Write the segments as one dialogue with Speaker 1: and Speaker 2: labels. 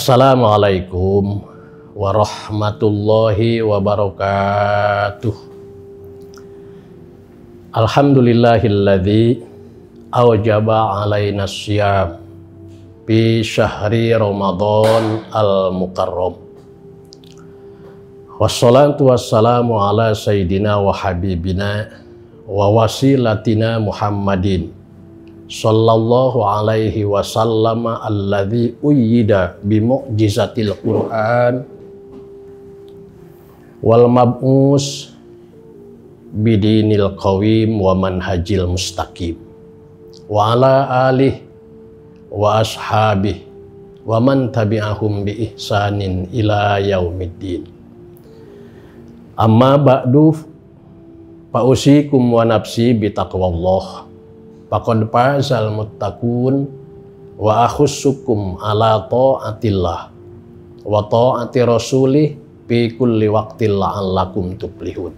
Speaker 1: Assalamualaikum warahmatullahi wabarakatuh. Alhamdulillahilladzi awjaba alaina syiyam fi syahri Ramadan al-mukarram. Wassalatu wassalamu ala sayyidina wa habibina wa wasilatina Muhammadin sallallahu alaihi wasallam alladzi uyyida bi mu'jizatil Qur'an wal mab'us bidinil qawim wa manhajil mustaqim wa ala alihi wa ashabihi wa man tabi'ahum bi ihsanin ila yaumiddin. Amma ba'du, fa'usikum wa nafsi bi taqwallah. Faqad fazal muttaqun wa akhussukum ala ta'atillah wa ta'ati rasulih fi kulli waqtin la'allakum tuflihun.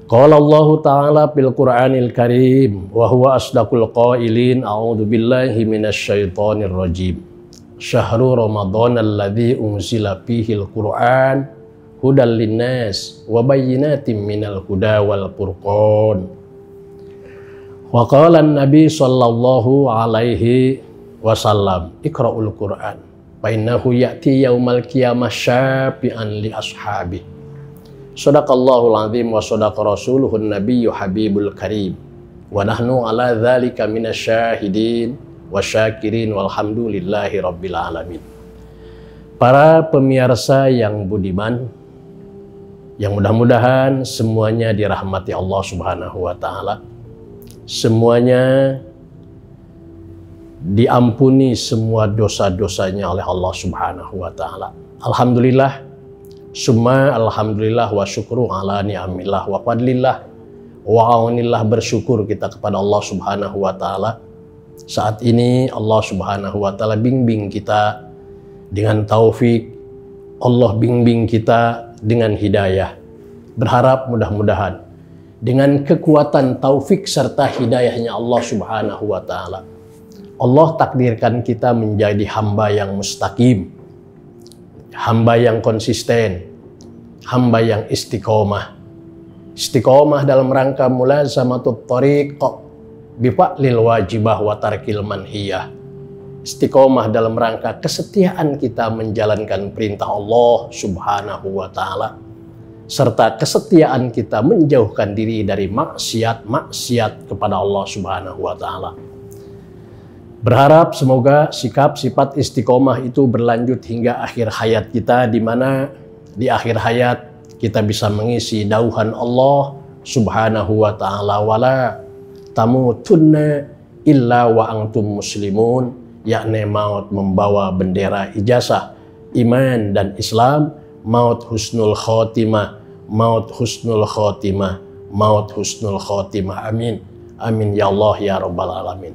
Speaker 1: Qala Allah Ta'ala fil Qur'anil Karim wa huwa asdaqul qailin, a'udzu billahi minasy syaithanir rajim. Syahrul Ramadan alladzi unzila fihil Qur'an hudal linnas wa bayyinatin minal huda wal furqan. Wa qala an-nabi sallallahu alaihi wasallam, iqra'ul Qur'an fa innahu ya'ti yaumal qiyamah syafi'an li ashabi. Shadaqallahul azim wa shadaqa rasuluhun nabiyyu habibul karim. Wa nahnu ala dzalika minasyahidin wa syakirin walhamdulillahi rabbil alamin. Para pemirsa yang budiman, yang mudah-mudahan semuanya dirahmati Allah Subhanahu wa taala. Semuanya diampuni semua dosa-dosanya oleh Allah Subhanahu wa taala. Alhamdulillah, summa alhamdulillah wa syukru ala ni'amillah wa fadlillah wa aunillah, bersyukur kita kepada Allah Subhanahu wa taala. Saat ini Allah Subhanahu wa taala bimbing kita dengan taufik, Allah bimbing kita dengan hidayah. Berharap mudah-mudahan dengan kekuatan taufik serta hidayahnya Allah Subhanahu wa ta'ala, Allah takdirkan kita menjadi hamba yang mustaqim, hamba yang konsisten, hamba yang istiqomah. Istiqomah dalam rangka mulazamatut thariq bifa'lil wajibah wa tarkil manhiyah. Istiqomah dalam rangka kesetiaan kita menjalankan perintah Allah Subhanahu wa ta'ala, serta kesetiaan kita menjauhkan diri dari maksiat kepada Allah Subhanahu wa taala. Berharap semoga sikap sifat istiqomah itu berlanjut hingga akhir hayat kita, di mana di akhir hayat kita bisa mengisi dauhan Allah Subhanahu wa taala, wala tamutunna illa wa antum muslimun, yakni maut membawa bendera ijazah iman dan Islam, maut husnul khotimah, maut husnul khotimah, maut husnul khotimah. Amin, amin ya Allah ya rabbal alamin.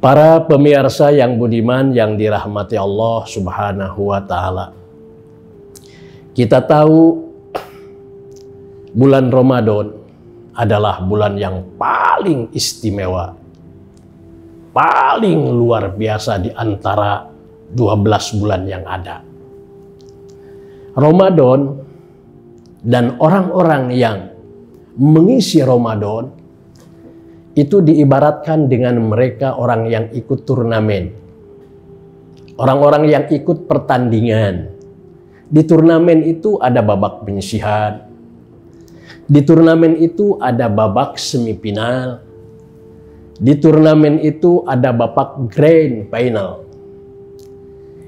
Speaker 1: Para pemirsa yang budiman yang dirahmati Allah Subhanahu wa taala, kita tahu bulan Ramadan adalah bulan yang paling istimewa, paling luar biasa di antara 12 bulan yang ada. Ramadan dan orang-orang yang mengisi Ramadan itu diibaratkan dengan mereka orang yang ikut turnamen, orang-orang yang ikut pertandingan. Di turnamen itu ada babak penyisihan, di turnamen itu ada babak semifinal, di turnamen itu ada babak grand final.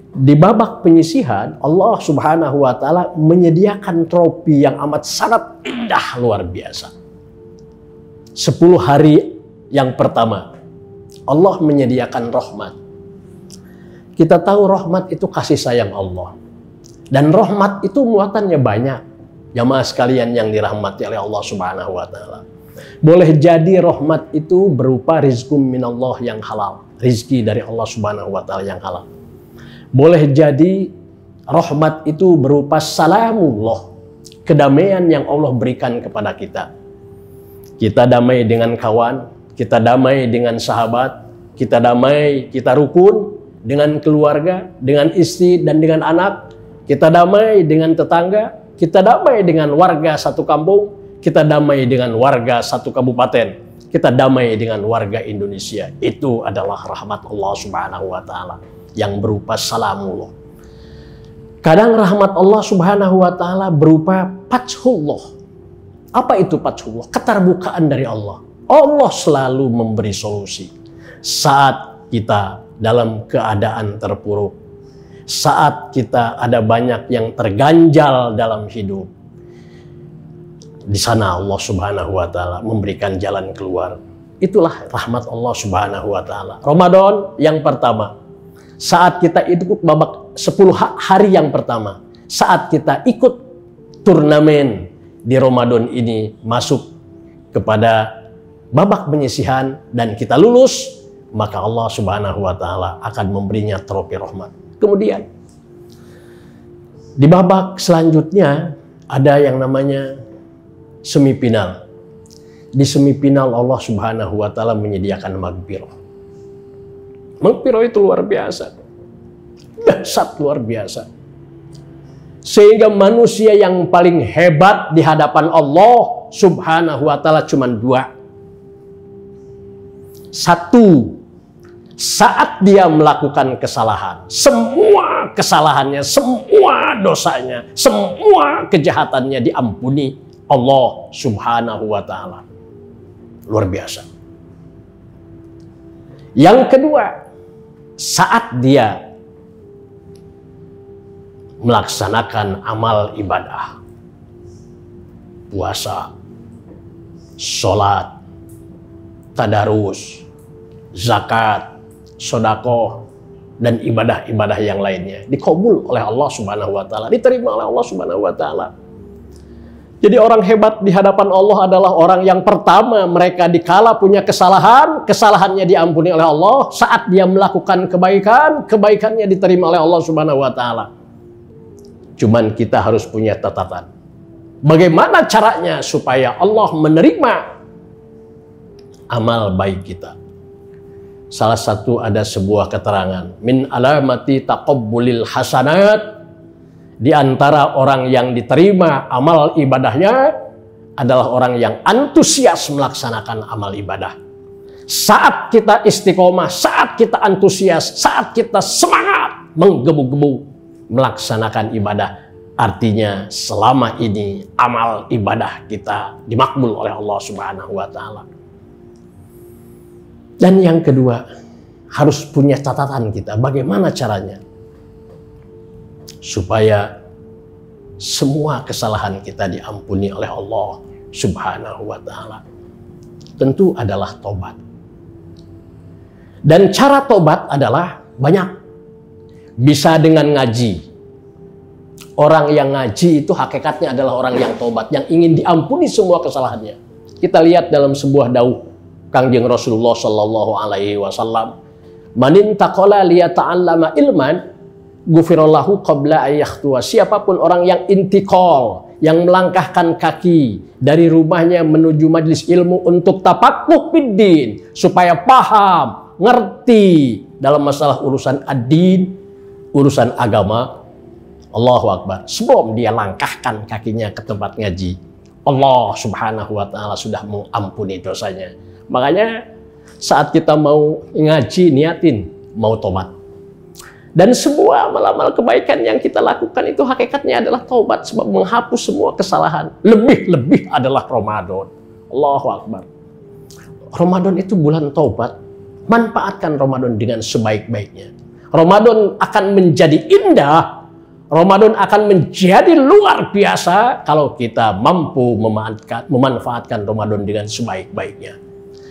Speaker 1: Di babak penyisihan, Allah Subhanahu wa taala menyediakan trofi yang amat sangat indah, luar biasa. 10 hari yang pertama, Allah menyediakan rahmat. Kita tahu rahmat itu kasih sayang Allah. Dan rahmat itu muatannya banyak. Jamaah sekalian yang dirahmati oleh Allah Subhanahu wa taala. Boleh jadi rahmat itu berupa rizqum minallah yang halal, rizki dari Allah Subhanahu wa taala yang halal. Boleh jadi rahmat itu berupa salamullah, kedamaian yang Allah berikan kepada kita. Kita damai dengan kawan, kita damai dengan sahabat, kita damai, kita rukun dengan keluarga, dengan istri dan dengan anak. Kita damai dengan tetangga, kita damai dengan warga satu kampung, kita damai dengan warga satu kabupaten, kita damai dengan warga Indonesia. Itu adalah rahmat Allah Subhanahu wa taala yang berupa salamullah. Kadang rahmat Allah Subhanahu wa taala berupa fathullah. Apa itu fathullah? Keterbukaan dari Allah. Allah selalu memberi solusi saat kita dalam keadaan terpuruk, saat kita ada banyak yang terganjal dalam hidup. Di sana Allah Subhanahu wa taala memberikan jalan keluar. Itulah rahmat Allah Subhanahu wa taala. Ramadan yang pertama, saat kita ikut babak 10 hari yang pertama, saat kita ikut turnamen di Ramadan ini masuk kepada babak penyisihan dan kita lulus, maka Allah Subhanahu wa taala akan memberinya trofi rahmat. Kemudian di babak selanjutnya ada yang namanya semifinal. Di semifinal Allah Subhanahu wa taala menyediakan maghfirah. Maghfirah itu luar biasa. Dahsyat luar biasa. Sehingga manusia yang paling hebat di hadapan Allah Subhanahu wa taala cuma dua. Satu, saat dia melakukan kesalahan, semua kesalahannya, semua dosanya, semua kejahatannya diampuni Allah Subhanahu wa taala. Luar biasa. Yang kedua, saat dia melaksanakan amal ibadah, puasa, sholat, tadarus, zakat, sedekah, dan ibadah-ibadah yang lainnya dikabul oleh Allah Subhanahu wa taala, diterima oleh Allah Subhanahu wa taala. Jadi orang hebat di hadapan Allah adalah orang yang pertama mereka dikala punya kesalahan, kesalahannya diampuni oleh Allah. Saat dia melakukan kebaikan, kebaikannya diterima oleh Allah Subhanahu wa taala. Cuman kita harus punya catatan. Bagaimana caranya supaya Allah menerima amal baik kita? Salah satu ada sebuah keterangan, min alamati taqabbulil hasanat. Di antara orang yang diterima amal ibadahnya adalah orang yang antusias melaksanakan amal ibadah. Saat kita istiqomah, saat kita antusias, saat kita semangat menggebu-gebu melaksanakan ibadah, artinya selama ini amal ibadah kita dimakbul oleh Allah Subhanahu wa taala. Dan yang kedua, harus punya catatan kita. Bagaimana caranya supaya semua kesalahan kita diampuni oleh Allah Subhanahu wa taala? Tentu adalah tobat. Dan cara tobat adalah banyak. Bisa dengan ngaji. Orang yang ngaji itu hakikatnya adalah orang yang tobat, yang ingin diampuni semua kesalahannya. Kita lihat dalam sebuah dauh Kangjeng Rasulullah sallallahu alaihi wasallam, "Man taqala liyata'allama ilman, ghufirallahu qabla ayyahtuwa." Siapapun orang yang intikal, yang melangkahkan kaki dari rumahnya menuju majelis ilmu untuk tafaquh fiddin, supaya paham, ngerti dalam masalah urusan ad-din, urusan agama, Allahu Akbar, sebelum dia langkahkan kakinya ke tempat ngaji, Allah Subhanahu wa taala sudah mengampuni dosanya. Makanya saat kita mau ngaji, niatin mau tobat. Dan semua amal-amal kebaikan yang kita lakukan itu hakikatnya adalah taubat, sebab menghapus semua kesalahan. Lebih-lebih adalah Ramadan. Allahu Akbar. Ramadan itu bulan taubat. Manfaatkan Ramadan dengan sebaik-baiknya. Ramadan akan menjadi indah. Ramadan akan menjadi luar biasa kalau kita mampu memanfaatkan Ramadan dengan sebaik-baiknya.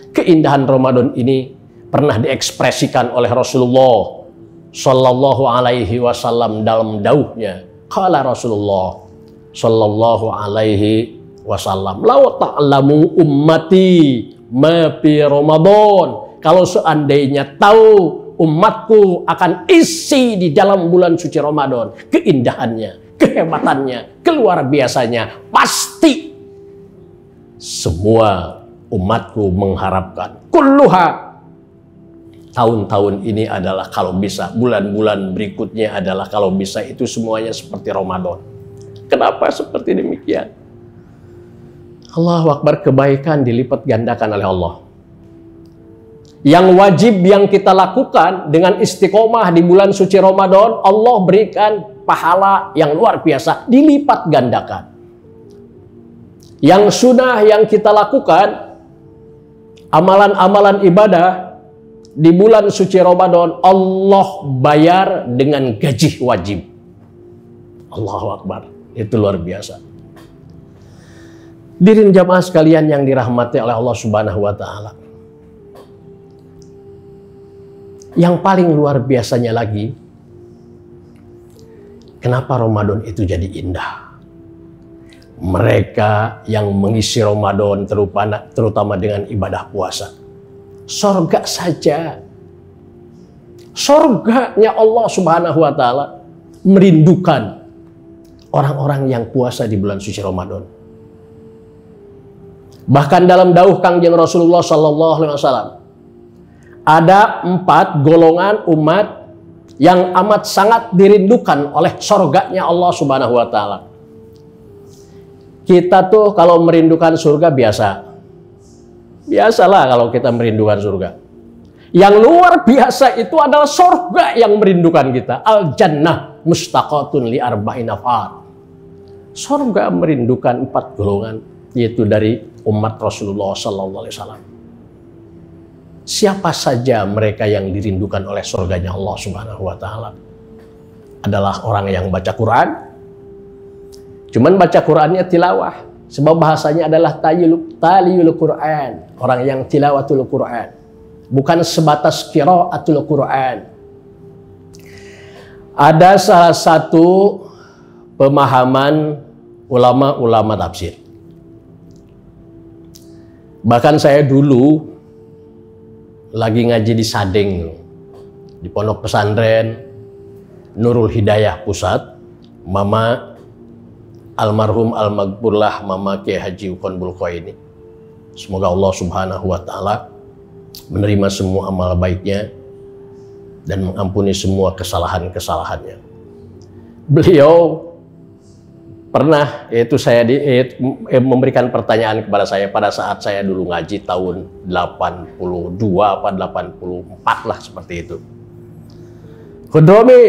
Speaker 1: Keindahan Ramadan ini pernah diekspresikan oleh Rasulullah Sallallahu alaihi wasallam dalam dauhnya. Qala Rasulullah Sallallahu alaihi wasallam, "Law ta'lamu ummati ma fi Ramadan." Kalau seandainya tahu umatku akan isi di dalam bulan suci Ramadan, keindahannya, kehebatannya, keluar biasanya, pasti semua umatku mengharapkan kulluha tahun-tahun ini adalah kalau bisa, bulan-bulan berikutnya adalah kalau bisa, itu semuanya seperti Ramadan. Kenapa seperti demikian? Allahu Akbar, kebaikan dilipat gandakan oleh Allah. Yang wajib yang kita lakukan dengan istiqomah di bulan suci Ramadan, Allah berikan pahala yang luar biasa, dilipat gandakan. Yang sunnah yang kita lakukan, amalan-amalan ibadah di bulan suci Ramadan, Allah bayar dengan gaji wajib. Allahu Akbar, itu luar biasa. Hadirin jamaah sekalian yang dirahmati oleh Allah Subhanahu wa taala. Yang paling luar biasanya lagi, kenapa Ramadan itu jadi indah? Mereka yang mengisi Ramadan terutama dengan ibadah puasa, sorga saja, sorganya Allah Subhanahu wa taala merindukan orang-orang yang puasa di bulan suci Ramadan. Bahkan dalam dawuh Kangjeng Rasulullah sallallahu alaihi wasallam, ada 4 golongan umat yang amat sangat dirindukan oleh surganya Allah Subhanahu wa taala. Kita tuh kalau merindukan surga biasalah kalau kita merindukan surga. Yang luar biasa itu adalah surga yang merindukan kita. Al jannah mustaqatun li arba'in nafar. Surga merindukan 4 golongan, yaitu dari umat Rasulullah sallallahu alaihi wasallam. Siapa saja mereka yang dirindukan oleh surganya Allah Subhanahu wa taala? Adalah orang yang baca Quran. Cuman baca Qurannya tilawah, sebab bahasanya adalah taliyul Quran, orang yang tilawatul Quran, bukan sebatas qiraatul Quran. Ada salah satu pemahaman ulama-ulama tafsir. Bahkan saya dulu lagi ngaji di Sadeng, di Pondok Pesantren Nurul Hidayah Pusat, Mama almarhum almaghfurlah Mama Kiai Haji Ukon Bulkoini. Semoga Allah Subhanahu wa taala menerima semua amal baiknya dan mengampuni semua kesalahan-kesalahannya. Beliau pernah, yaitu saya memberikan pertanyaan kepada saya pada saat saya dulu ngaji tahun 82 apa 84 lah seperti itu. Khodromi,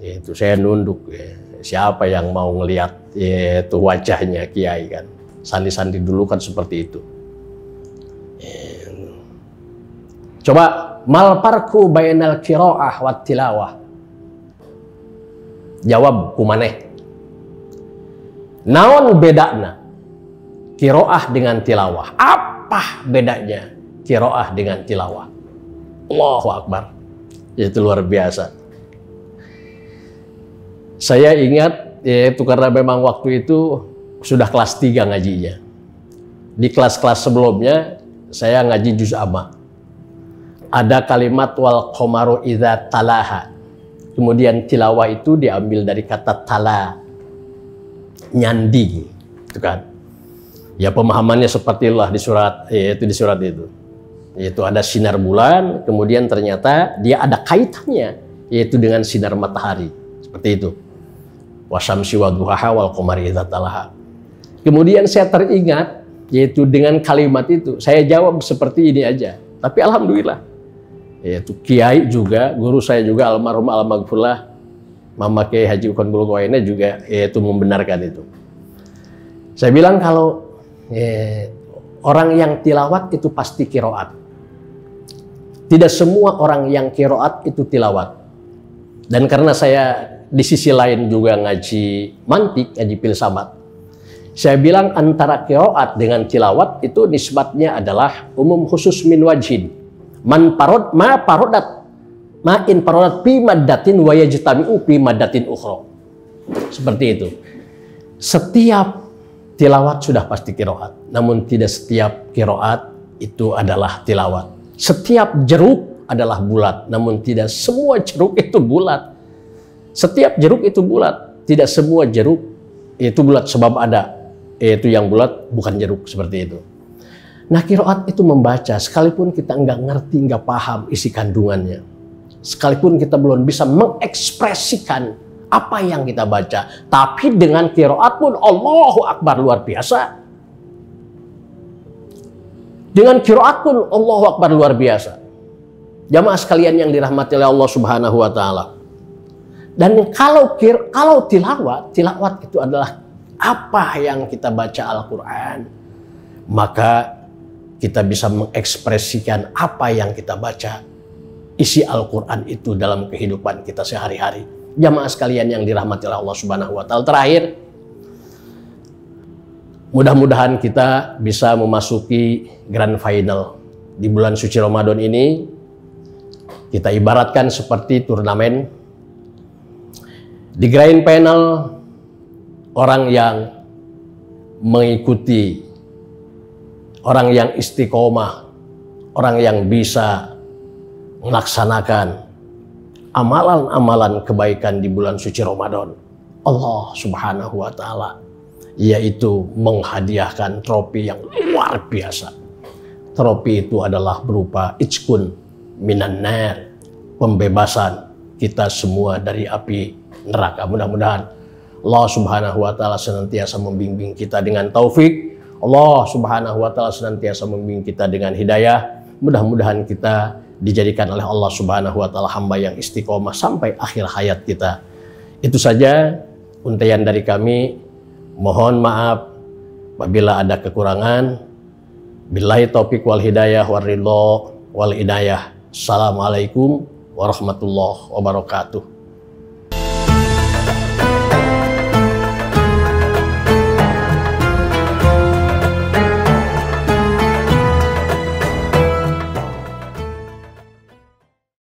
Speaker 1: itu saya nunduk, siapa yang mau ngelihat itu wajahnya kiai kan. Sandi-sandi dulu kan seperti itu. Coba mal parku bainal qiraah wat tilawah. Jawab kumaneh. Naon bedana qiraah dengan tilawah? Apa bedanya qiraah dengan tilawah? Allahu Akbar. Itu luar biasa. Saya ingat, yaitu karena memang waktu itu sudah kelas 3 ngajinya. Di kelas-kelas sebelumnya saya ngaji juz amma. Ada kalimat wal qamaru idza talaha. Kemudian tilawah itu diambil dari kata tala, nyandi, itu kan. Ya pemahamannya seperti itulah di surat, yaitu di surat itu. Yaitu ada sinar bulan, kemudian ternyata dia ada kaitannya, yaitu dengan sinar matahari. Seperti itu. Wasyamsi wadduhaha wal qamari idza talaha. Kemudian saya teringat, yaitu dengan kalimat itu, saya jawab seperti ini aja. Tapi alhamdulillah, yaitu kiai juga, guru saya juga almarhum almaghfurlah Mama Kiai Haji Ukon Bulkoini juga yaitu membenarkan itu. Saya bilang kalau orang yang tilawat itu pasti qiraat. Tidak semua orang yang qiraat itu tilawat. Dan karena saya di sisi lain juga ngaji mantik, ngaji filsafat, saya bilang antara qiraat dengan tilawat itu nisbatnya adalah umum khusus min wajhin. Man parod ma parodat ma in parodat pi maddatin wa yajtami'u pi maddatin ukhra. Seperti itu. Setiap tilawat sudah pasti qiraat, namun tidak setiap qiraat itu adalah tilawat. Setiap jeruk adalah bulat, namun tidak semua jeruk itu bulat. Setiap jeruk itu bulat, tidak semua jeruk itu bulat, sebab ada yaitu yang bulat bukan jeruk, seperti itu. Nah, qiraat itu membaca, sekalipun kita nggak ngerti, nggak paham isi kandungannya. Sekalipun kita belum bisa mengekspresikan apa yang kita baca. Tapi dengan qiraat pun Allahu Akbar, luar biasa. Dengan qiraat pun Allahu Akbar, luar biasa. Jamaah sekalian yang dirahmati oleh Allah Subhanahu wa taala. Dan kalau tilawat itu adalah apa yang kita baca Al-Qur'an. Maka kita bisa mengekspresikan apa yang kita baca, isi Al-Quran itu dalam kehidupan kita sehari-hari. Jamaah sekalian yang dirahmati oleh Allah Subhanahu wa taala. Terakhir, mudah-mudahan kita bisa memasuki grand final di bulan suci Ramadan ini. Kita ibaratkan seperti turnamen. Di grand final, orang yang mengikuti, orang yang istiqomah, orang yang bisa melaksanakan amalan-amalan kebaikan di bulan suci Ramadan, Allah Subhanahu wa taala yaitu menghadiahkan trofi yang luar biasa. Trofi itu adalah berupa itqun minan nar, pembebasan kita semua dari api neraka. Mudah-mudahan Allah Subhanahu wa taala senantiasa membimbing kita dengan taufik. Allah Subhanahu wa taala senantiasa membimbing kita dengan hidayah. Mudah-mudahan kita dijadikan oleh Allah Subhanahu wa taala hamba yang istiqomah sampai akhir hayat kita. Itu saja untaian dari kami. Mohon maaf apabila ada kekurangan. Billahi taufiq wal hidayah wal ridha wal inayah. Assalamualaikum warahmatullahi wabarakatuh.